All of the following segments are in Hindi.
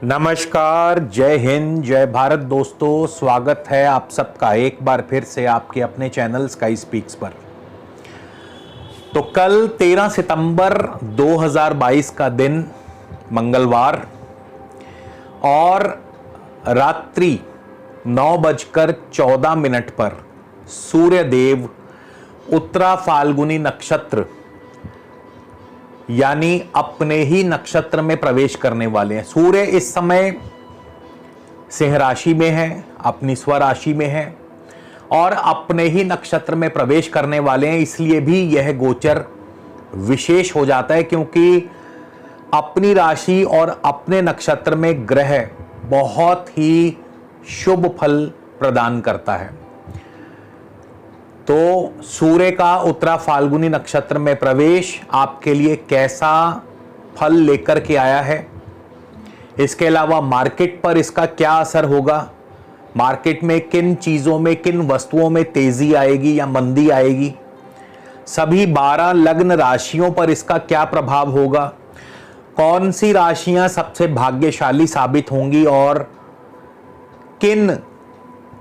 नमस्कार, जय हिंद, जय भारत दोस्तों। स्वागत है आप सबका एक बार फिर से आपके अपने चैनल स्काई स्पीक्स पर। तो कल 13 सितंबर 2022 का दिन मंगलवार और रात्रि 9:14 पर सूर्यदेव उत्तरा फाल्गुनी नक्षत्र यानी अपने ही नक्षत्र में प्रवेश करने वाले हैं। सूर्य इस समय सिंह राशि में है, अपनी स्वराशि में है और अपने ही नक्षत्र में प्रवेश करने वाले हैं। इसलिए भी यह गोचर विशेष हो जाता है क्योंकि अपनी राशि और अपने नक्षत्र में ग्रह बहुत ही शुभ फल प्रदान करता है। तो सूर्य का उत्तरा फाल्गुनी नक्षत्र में प्रवेश आपके लिए कैसा फल लेकर के आया है, इसके अलावा मार्केट पर इसका क्या असर होगा, मार्केट में किन चीज़ों में, किन वस्तुओं में तेजी आएगी या मंदी आएगी, सभी 12 लग्न राशियों पर इसका क्या प्रभाव होगा, कौन सी राशियां सबसे भाग्यशाली साबित होंगी और किन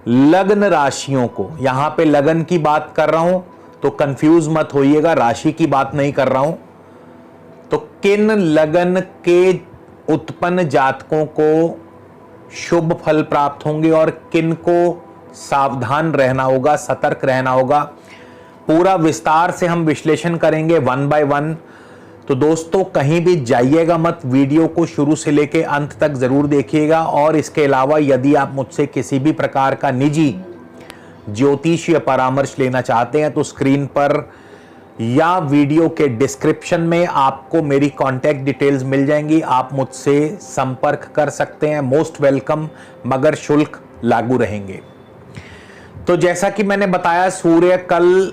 लग्न राशियों को, यहां पे लगन की बात कर रहा हूं तो कंफ्यूज मत होइएगा, राशि की बात नहीं कर रहा हूं। तो किन लगन के उत्पन्न जातकों को शुभ फल प्राप्त होंगे और किन को सावधान रहना होगा, सतर्क रहना होगा, पूरा विस्तार से हम विश्लेषण करेंगे वन बाय वन। तो दोस्तों कहीं भी जाइएगा मत, वीडियो को शुरू से लेकर अंत तक जरूर देखिएगा। और इसके अलावा यदि आप मुझसे किसी भी प्रकार का निजी ज्योतिषीय परामर्श लेना चाहते हैं तो स्क्रीन पर या वीडियो के डिस्क्रिप्शन में आपको मेरी कांटेक्ट डिटेल्स मिल जाएंगी, आप मुझसे संपर्क कर सकते हैं। मोस्ट वेलकम, मगर शुल्क लागू रहेंगे। तो जैसा कि मैंने बताया, सूर्य कल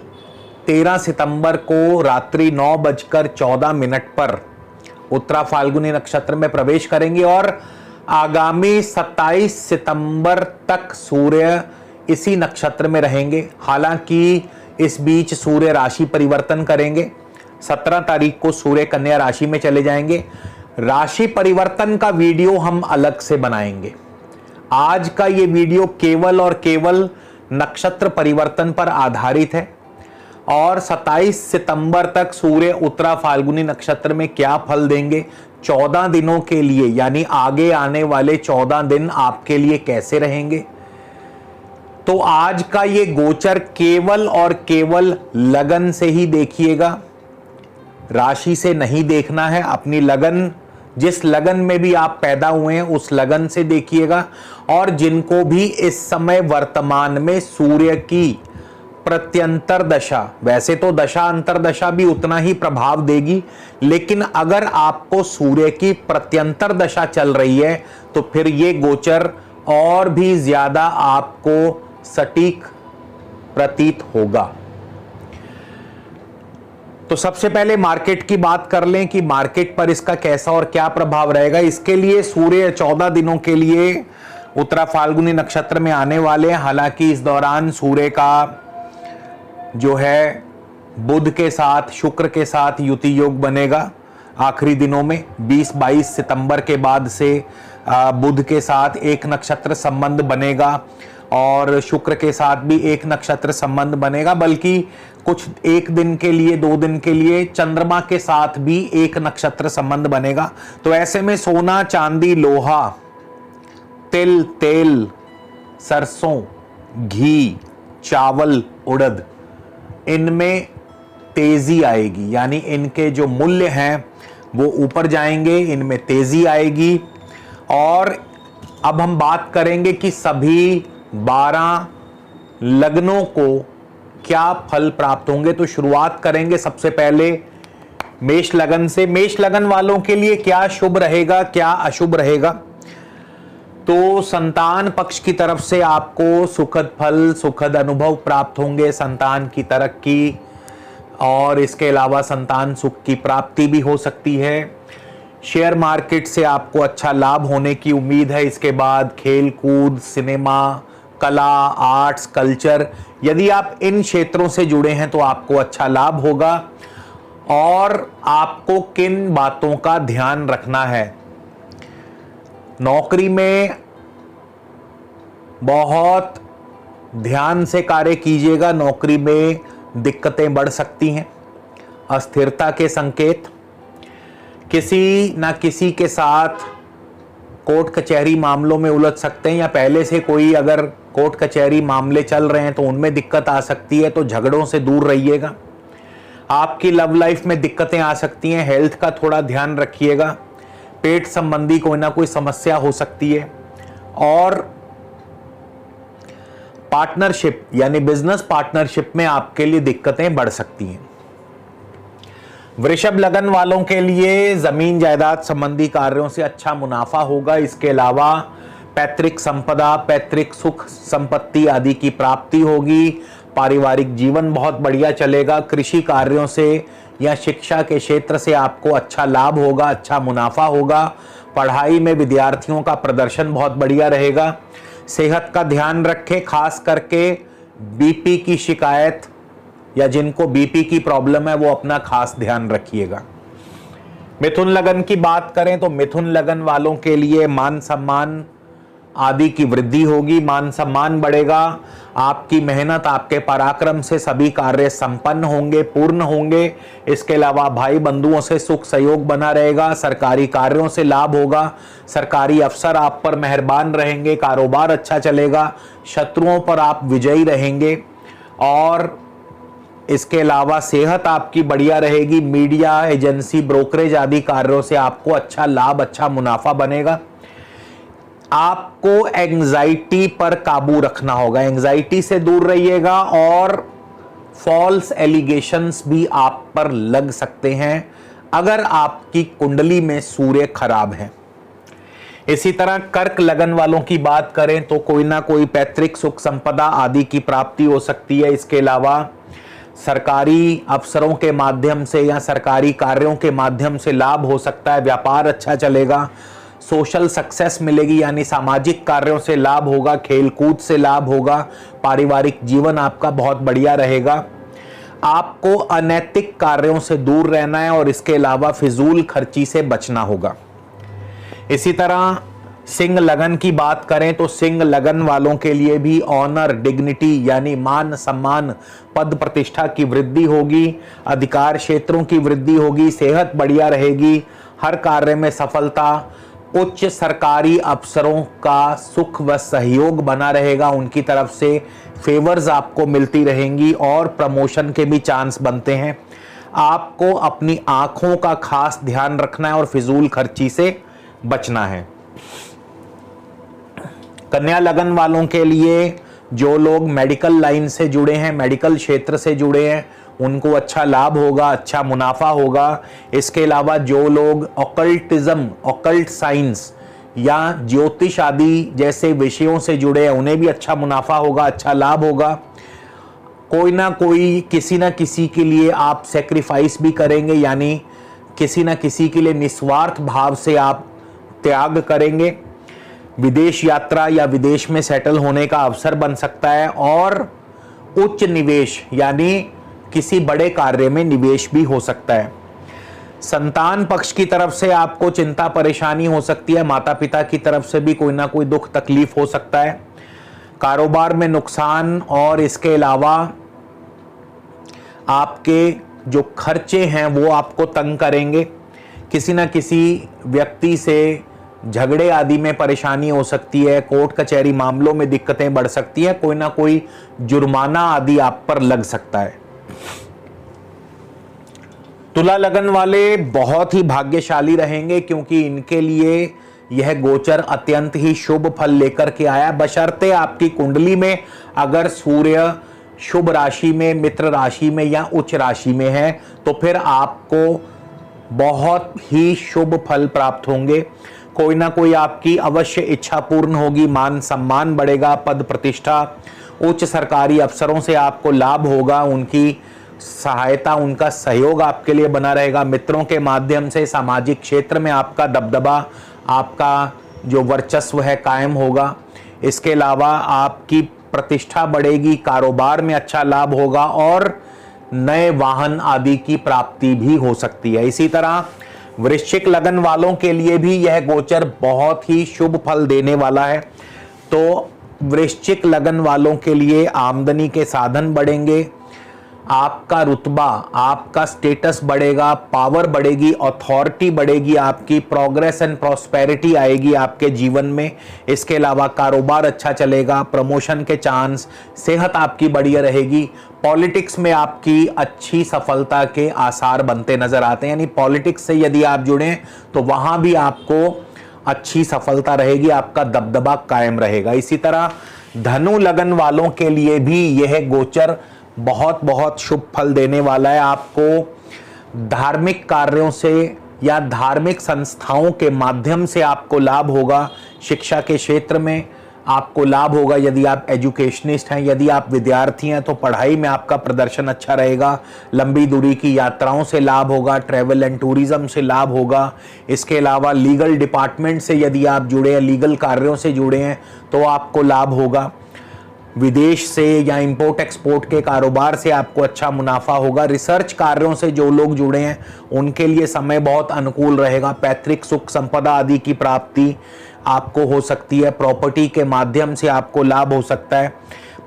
13 सितंबर को रात्रि 9:14 पर उत्तरा फाल्गुनी नक्षत्र में प्रवेश करेंगे और आगामी 27 सितंबर तक सूर्य इसी नक्षत्र में रहेंगे। हालांकि इस बीच सूर्य राशि परिवर्तन करेंगे। 17 तारीख को सूर्य कन्या राशि में चले जाएंगे। राशि परिवर्तन का वीडियो हम अलग से बनाएंगे। आज का ये वीडियो केवल और केवल नक्षत्र परिवर्तन पर आधारित है और 27 सितंबर तक सूर्य उत्तरा फाल्गुनी नक्षत्र में क्या फल देंगे, 14 दिनों के लिए, यानी आगे आने वाले 14 दिन आपके लिए कैसे रहेंगे। तो आज का ये गोचर केवल और केवल लगन से ही देखिएगा, राशि से नहीं देखना है। अपनी लगन, जिस लगन में भी आप पैदा हुए हैं उस लगन से देखिएगा। और जिनको भी इस समय वर्तमान में सूर्य की प्रत्यंतर दशा, वैसे तो दशा अंतरदशा भी उतना ही प्रभाव देगी, लेकिन अगर आपको सूर्य की प्रत्यंतर दशा चल रही है तो फिर ये गोचर और भी ज्यादा आपको सटीक प्रतीत होगा। तो सबसे पहले मार्केट की बात कर लें कि मार्केट पर इसका कैसा और क्या प्रभाव रहेगा। इसके लिए सूर्य 14 दिनों के लिए उत्तरा फाल्गुनी नक्षत्र में आने वाले हैं। हालांकि इस दौरान सूर्य का जो है बुध के साथ, शुक्र के साथ युति योग बनेगा आखिरी दिनों में। 20-22 सितंबर के बाद से बुध के साथ एक नक्षत्र संबंध बनेगा और शुक्र के साथ भी एक नक्षत्र संबंध बनेगा, बल्कि कुछ एक दिन के लिए, 2 दिन के लिए चंद्रमा के साथ भी एक नक्षत्र संबंध बनेगा। तो ऐसे में सोना, चांदी, लोहा, तिल, तेल, सरसों, घी, चावल, उड़द, इनमें तेजी आएगी, यानी इनके जो मूल्य हैं वो ऊपर जाएंगे, इनमें तेजी आएगी। और अब हम बात करेंगे कि सभी 12 लग्नों को क्या फल प्राप्त होंगे। तो शुरुआत करेंगे सबसे पहले मेष लगन से। मेष लगन वालों के लिए क्या शुभ रहेगा, क्या अशुभ रहेगा। तो संतान पक्ष की तरफ से आपको सुखद फल, सुखद अनुभव प्राप्त होंगे, संतान की तरक्की और इसके अलावा संतान सुख की प्राप्ति भी हो सकती है। शेयर मार्केट से आपको अच्छा लाभ होने की उम्मीद है। इसके बाद खेल कूद, सिनेमा, कला, आर्ट्स, कल्चर, यदि आप इन क्षेत्रों से जुड़े हैं तो आपको अच्छा लाभ होगा। और आपको किन बातों का ध्यान रखना है, नौकरी में बहुत ध्यान से कार्य कीजिएगा, नौकरी में दिक्कतें बढ़ सकती हैं, अस्थिरता के संकेत। किसी ना किसी के साथ कोर्ट कचहरी मामलों में उलझ सकते हैं, या पहले से कोई अगर कोर्ट कचहरी मामले चल रहे हैं तो उनमें दिक्कत आ सकती है, तो झगड़ों से दूर रहिएगा। आपकी लव लाइफ में दिक्कतें आ सकती हैं, हेल्थ का थोड़ा ध्यान रखिएगा। पेट संबंधी कोई ना कोई समस्या हो सकती है। और पार्टनरशिप यानी बिजनेस पार्टनरशिप में आपके लिए दिक्कतें बढ़ सकती हैं। वृषभ लगन वालों के लिए जमीन जायदाद संबंधी कार्यों से अच्छा मुनाफा होगा। इसके अलावा पैतृक संपदा, पैतृक सुख संपत्ति आदि की प्राप्ति होगी। पारिवारिक जीवन बहुत बढ़िया चलेगा। कृषि कार्यों से या शिक्षा के क्षेत्र से आपको अच्छा लाभ होगा, अच्छा मुनाफा होगा। पढ़ाई में विद्यार्थियों का प्रदर्शन बहुत बढ़िया रहेगा। सेहत का ध्यान रखें, खास करके बीपी की शिकायत या जिनको बीपी की प्रॉब्लम है वो अपना खास ध्यान रखिएगा। मिथुन लगन की बात करें तो मिथुन लगन वालों के लिए मान सम्मान आदि की वृद्धि होगी, मान सम्मान बढ़ेगा। आपकी मेहनत, आपके पराक्रम से सभी कार्य संपन्न होंगे, पूर्ण होंगे। इसके अलावा भाई बंधुओं से सुख सहयोग बना रहेगा। सरकारी कार्यों से लाभ होगा। सरकारी अफसर आप पर मेहरबान रहेंगे। कारोबार अच्छा चलेगा। शत्रुओं पर आप विजयी रहेंगे। और इसके अलावा सेहत आपकी बढ़िया रहेगी। मीडिया, एजेंसी, ब्रोकरेज आदि कार्यों से आपको अच्छा लाभ, अच्छा मुनाफा बनेगा। आपको एंजाइटी पर काबू रखना होगा, एंजाइटी से दूर रहिएगा। और फॉल्स एलिगेशंस भी आप पर लग सकते हैं अगर आपकी कुंडली में सूर्य खराब है। इसी तरह कर्क लगन वालों की बात करें तो कोई ना कोई पैतृक सुख संपदा आदि की प्राप्ति हो सकती है। इसके अलावा सरकारी अफसरों के माध्यम से या सरकारी कार्यों के माध्यम से लाभ हो सकता है। व्यापार अच्छा चलेगा। सोशल सक्सेस मिलेगी यानी सामाजिक कार्यों से लाभ होगा। खेलकूद से लाभ होगा। पारिवारिक जीवन आपका बहुत बढ़िया रहेगा। आपको अनैतिक कार्यों से दूर रहना है और इसके अलावा फिजूल खर्ची से बचना होगा। इसी तरह सिंह लगन की बात करें तो सिंह लगन वालों के लिए भी ऑनर, डिग्निटी यानी मान सम्मान, पद प्रतिष्ठा की वृद्धि होगी। अधिकार क्षेत्रों की वृद्धि होगी। सेहत बढ़िया रहेगी। हर कार्य में सफलता। उच्च सरकारी अफसरों का सुख व सहयोग बना रहेगा। उनकी तरफ से फेवर्स आपको मिलती रहेंगी और प्रमोशन के भी चांस बनते हैं। आपको अपनी आंखों का खास ध्यान रखना है और फिजूल खर्ची से बचना है। कन्या लगन वालों के लिए जो लोग मेडिकल लाइन से जुड़े हैं, मेडिकल क्षेत्र से जुड़े हैं, उनको अच्छा लाभ होगा, अच्छा मुनाफा होगा। इसके अलावा जो लोग ऑकल्टिज्म, ऑकल्ट साइंस या ज्योतिष आदि जैसे विषयों से जुड़े हैं, उन्हें भी अच्छा मुनाफा होगा, अच्छा लाभ होगा। कोई ना कोई, किसी ना किसी के लिए आप सेक्रीफाइस भी करेंगे, यानी किसी ना किसी के लिए निस्वार्थ भाव से आप त्याग करेंगे। विदेश यात्रा या विदेश में सेटल होने का अवसर बन सकता है। और उच्च निवेश यानी किसी बड़े कार्य में निवेश भी हो सकता है। संतान पक्ष की तरफ से आपको चिंता परेशानी हो सकती है। माता पिता की तरफ से भी कोई ना कोई दुख तकलीफ हो सकता है। कारोबार में नुकसान और इसके अलावा आपके जो खर्चे हैं वो आपको तंग करेंगे। किसी न किसी व्यक्ति से झगड़े आदि में परेशानी हो सकती है। कोर्ट कचहरी मामलों में दिक्कतें बढ़ सकती हैं। कोई ना कोई जुर्माना आदि आप पर लग सकता है। तुला लगन वाले बहुत ही भाग्यशाली रहेंगे क्योंकि इनके लिए यह गोचर अत्यंत ही शुभ फल लेकर के आया, बशर्ते आपकी कुंडली में अगर सूर्य शुभ राशि में, मित्र राशि में या उच्च राशि में है तो फिर आपको बहुत ही शुभ फल प्राप्त होंगे। कोई ना कोई आपकी अवश्य इच्छा पूर्ण होगी। मान सम्मान बढ़ेगा, पद प्रतिष्ठा, उच्च सरकारी अफसरों से आपको लाभ होगा। उनकी सहायता, उनका सहयोग आपके लिए बना रहेगा। मित्रों के माध्यम से सामाजिक क्षेत्र में आपका दबदबा, आपका जो वर्चस्व है कायम होगा। इसके अलावा आपकी प्रतिष्ठा बढ़ेगी, कारोबार में अच्छा लाभ होगा और नए वाहन आदि की प्राप्ति भी हो सकती है। इसी तरह वृश्चिक लगन वालों के लिए भी यह गोचर बहुत ही शुभ फल देने वाला है। तो वृश्चिक लगन वालों के लिए आमदनी के साधन बढ़ेंगे, आपका रुतबा, आपका स्टेटस बढ़ेगा, पावर बढ़ेगी, अथॉरिटी बढ़ेगी, आपकी प्रोग्रेस एंड प्रॉस्पेरिटी आएगी आपके जीवन में। इसके अलावा कारोबार अच्छा चलेगा, प्रमोशन के चांस, सेहत आपकी बढ़िया रहेगी। पॉलिटिक्स में आपकी अच्छी सफलता के आसार बनते नजर आते हैं, यानी पॉलिटिक्स से यदि आप जुड़े तो वहां भी आपको अच्छी सफलता रहेगी, आपका दबदबा कायम रहेगा। इसी तरह धनु लगन वालों के लिए भी यह गोचर बहुत बहुत शुभ फल देने वाला है। आपको धार्मिक कार्यों से या धार्मिक संस्थाओं के माध्यम से आपको लाभ होगा। शिक्षा के क्षेत्र में आपको लाभ होगा यदि आप एजुकेशनिस्ट हैं, यदि आप विद्यार्थी हैं तो पढ़ाई में आपका प्रदर्शन अच्छा रहेगा। लंबी दूरी की यात्राओं से लाभ होगा, ट्रैवल एंड टूरिज्म से लाभ होगा। इसके अलावा लीगल डिपार्टमेंट से यदि आप जुड़े हैं, लीगल कार्यों से जुड़े हैं तो आपको लाभ होगा। विदेश से या इंपोर्ट एक्सपोर्ट के कारोबार से आपको अच्छा मुनाफा होगा। रिसर्च कार्यों से जो लोग जुड़े हैं उनके लिए समय बहुत अनुकूल रहेगा। पैतृक सुख संपदा आदि की प्राप्ति आपको हो सकती है। प्रॉपर्टी के माध्यम से आपको लाभ हो सकता है।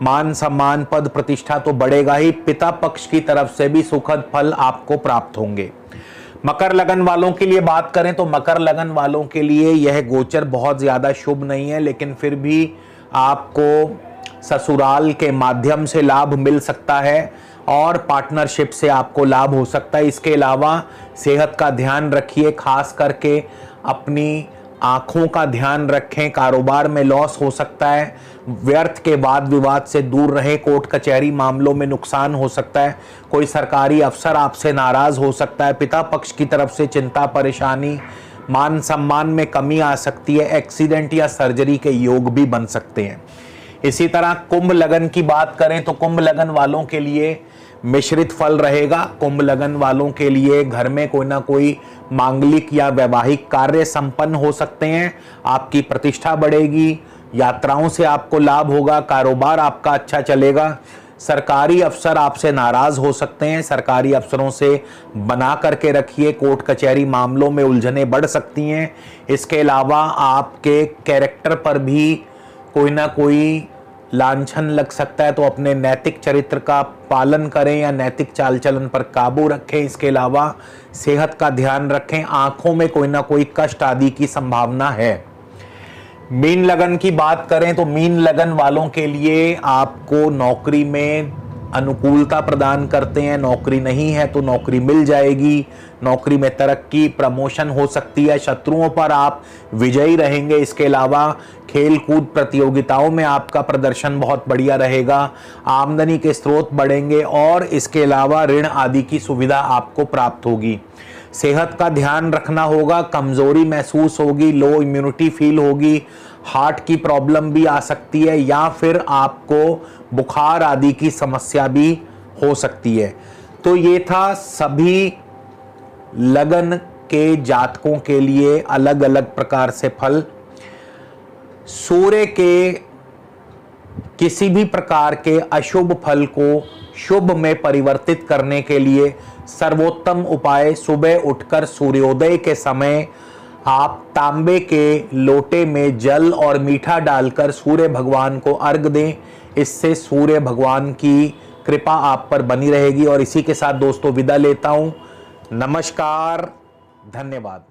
मान सम्मान पद प्रतिष्ठा तो बढ़ेगा ही, पिता पक्ष की तरफ से भी सुखद फल आपको प्राप्त होंगे। मकर लगन वालों के लिए बात करें तो मकर लगन वालों के लिए यह गोचर बहुत ज्यादा शुभ नहीं है, लेकिन फिर भी आपको ससुराल के माध्यम से लाभ मिल सकता है और पार्टनरशिप से आपको लाभ हो सकता है। इसके अलावा सेहत का ध्यान रखिए, खास करके अपनी आंखों का ध्यान रखें। कारोबार में लॉस हो सकता है। व्यर्थ के वाद विवाद से दूर रहें। कोर्ट कचहरी मामलों में नुकसान हो सकता है। कोई सरकारी अफसर आपसे नाराज हो सकता है। पिता पक्ष की तरफ से चिंता परेशानी, मान सम्मान में कमी आ सकती है। एक्सीडेंट या सर्जरी के योग भी बन सकते हैं। इसी तरह कुंभ लगन की बात करें तो कुंभ लगन वालों के लिए मिश्रित फल रहेगा। कुंभ लगन वालों के लिए घर में कोई ना कोई मांगलिक या वैवाहिक कार्य संपन्न हो सकते हैं। आपकी प्रतिष्ठा बढ़ेगी, यात्राओं से आपको लाभ होगा, कारोबार आपका अच्छा चलेगा। सरकारी अफसर आपसे नाराज हो सकते हैं, सरकारी अफसरों से बना करके रखिए। कोर्ट कचहरी मामलों में उलझने बढ़ सकती हैं। इसके अलावा आपके कैरेक्टर पर भी कोई ना कोई लांछन लग सकता है, तो अपने नैतिक चरित्र का पालन करें या नैतिक चाल चलन पर काबू रखें। इसके अलावा सेहत का ध्यान रखें। आंखों में कोई ना कोई कष्ट आदि की संभावना है। मीन लगन की बात करें तो मीन लगन वालों के लिए आपको नौकरी में अनुकूलता प्रदान करते हैं। नौकरी नहीं है तो नौकरी मिल जाएगी। नौकरी में तरक्की, प्रमोशन हो सकती है। शत्रुओं पर आप विजयी रहेंगे। इसके अलावा खेल कूद प्रतियोगिताओं में आपका प्रदर्शन बहुत बढ़िया रहेगा। आमदनी के स्रोत बढ़ेंगे और इसके अलावा ऋण आदि की सुविधा आपको प्राप्त होगी। सेहत का ध्यान रखना होगा। कमजोरी महसूस होगी, लो इम्यूनिटी फील होगी, हार्ट की प्रॉब्लम भी आ सकती है या फिर आपको बुखार आदि की समस्या भी हो सकती है। तो ये था सभी लगन के जातकों के लिए अलग अलग प्रकार से फल। सूर्य के किसी भी प्रकार के अशुभ फल को शुभ में परिवर्तित करने के लिए सर्वोत्तम उपाय, सुबह उठकर सूर्योदय के समय आप तांबे के लोटे में जल और मीठा डालकर सूर्य भगवान को अर्घ दें। इससे सूर्य भगवान की कृपा आप पर बनी रहेगी। और इसी के साथ दोस्तों विदा लेता हूं। नमस्कार, धन्यवाद।